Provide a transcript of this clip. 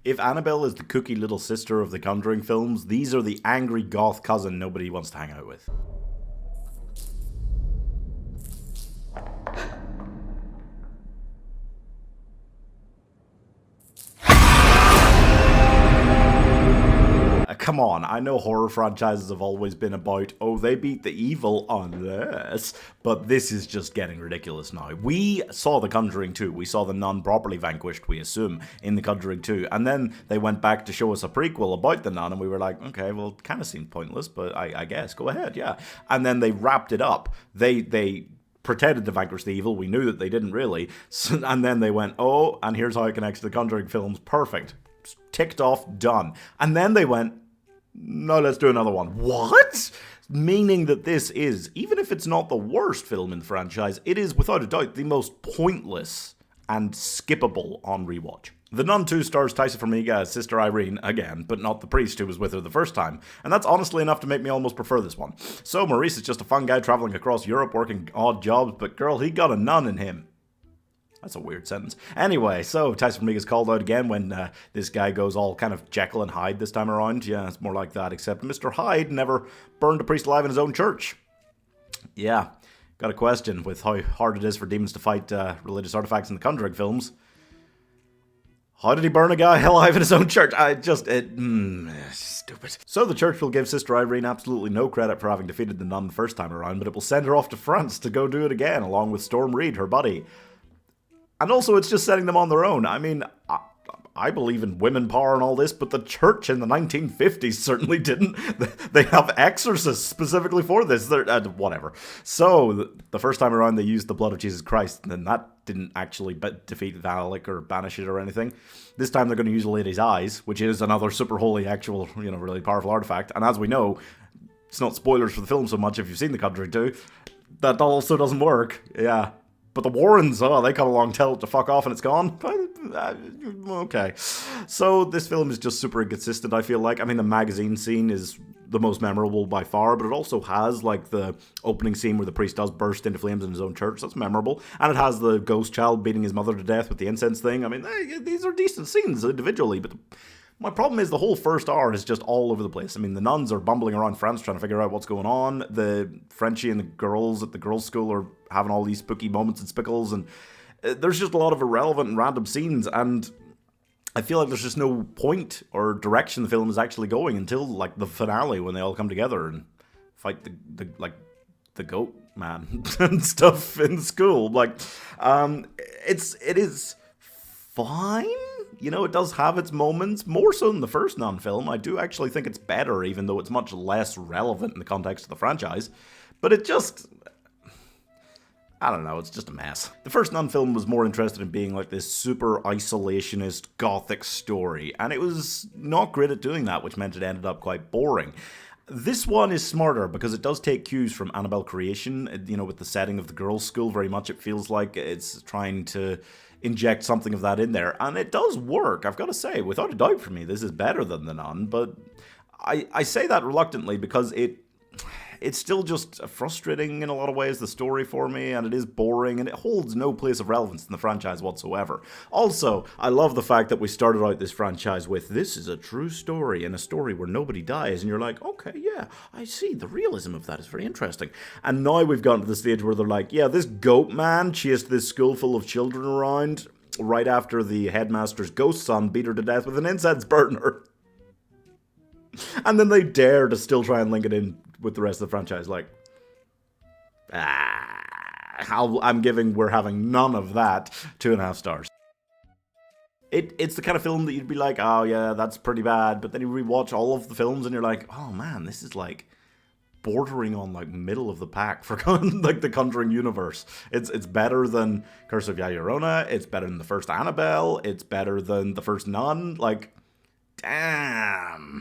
If Annabelle is the kooky little sister of the Conjuring films, these are the angry goth cousin nobody wants to hang out with. Come on, I know horror franchises have always been about, oh, they beat the evil unless, but this is just getting ridiculous now. We saw The Conjuring 2, we saw the nun properly vanquished, we assume, in The Conjuring 2, and then they went back to show us a prequel about the nun, and we were like, okay, well, it kind of seemed pointless, but I guess, go ahead, yeah. And then they wrapped it up. They pretended to vanquish the evil, we knew that they didn't really, and then they went, oh, and here's how it connects to the Conjuring films, perfect. Ticked off, done. And then they went, no, let's do another one. What? Meaning that this is, even if it's not the worst film in the franchise, it is without a doubt the most pointless and skippable on rewatch. The Nun II stars Taissa Farmiga as Sister Irene again, but not the priest who was with her the first time, and that's honestly enough to make me almost prefer this one. So Maurice is just a fun guy travelling across Europe working odd jobs, but girl, he got a nun in him. That's a weird sentence. Anyway, so Taissa Farmiga's called out again when this guy goes all kind of Jekyll and Hyde this time around. Yeah, it's more like that, except Mr. Hyde never burned a priest alive in his own church. Yeah, got a question with how hard it is for demons to fight religious artifacts in the Conjuring films. How did he burn a guy alive in his own church? Stupid. So the church will give Sister Irene absolutely no credit for having defeated the nun the first time around, but it will send her off to France to go do it again, along with Storm Reed, her buddy. And also, it's just setting them on their own. I mean, I believe in women power and all this, but the church in the 1950s certainly didn't. They have exorcists specifically for this. Whatever. So, the first time around, they used the blood of Jesus Christ, and that didn't actually defeat Valak or banish it or anything. This time, they're going to use a lady's eyes, which is another super holy, actual, really powerful artifact. And as we know, it's not spoilers for the film so much if you've seen The Conjuring 2. That also doesn't work. Yeah. But the Warrens, they come along, tell it to fuck off, and it's gone. Okay. So this film is just super inconsistent, I feel like. I mean, the magazine scene is the most memorable by far, but it also has, like, the opening scene where the priest does burst into flames in his own church. That's memorable. And it has the ghost child beating his mother to death with the incense thing. I mean, these are decent scenes individually, but my problem is the whole first hour is just all over the place. I mean, the nuns are bumbling around France trying to figure out what's going on. The Frenchie and the girls at the girls' school are having all these spooky moments and spickles, and there's just a lot of irrelevant and random scenes, and I feel like there's just no point or direction the film is actually going until, like, the finale when they all come together and fight the goat man and stuff in school. Like, it is fine. It does have its moments, more so than the first Nun film. I do actually think it's better, even though it's much less relevant in the context of the franchise. But it just, I don't know, it's just a mess. The first Nun film was more interested in being like this super isolationist gothic story, and it was not great at doing that, which meant it ended up quite boring. This one is smarter because it does take cues from Annabelle Creation, with the setting of the girls' school. Very much it feels like it's trying to inject something of that in there, and it does work, I've got to say. Without a doubt, for me, this is better than The Nun, but I say that reluctantly because it's still just frustrating in a lot of ways, the story for me, and it is boring, and it holds no place of relevance in the franchise whatsoever. Also, I love the fact that we started out this franchise with, this is a true story, and a story where nobody dies, and you're like, okay, yeah, I see, the realism of that is very interesting. And now we've gotten to the stage where they're like, yeah, this goat man chased this school full of children around right after the headmaster's ghost son beat her to death with an incense burner. And then they dare to still try and link it in with the rest of the franchise, like, I'm giving We're Having None of That 2.5 stars. It's the kind of film that you'd be like, oh yeah, that's pretty bad, but then you rewatch all of the films and you're like, oh man, this is like bordering on like middle of the pack for like the Conjuring universe. It's better than Curse of La Llorona, it's better than the first Annabelle, it's better than the first Nun, like, damn.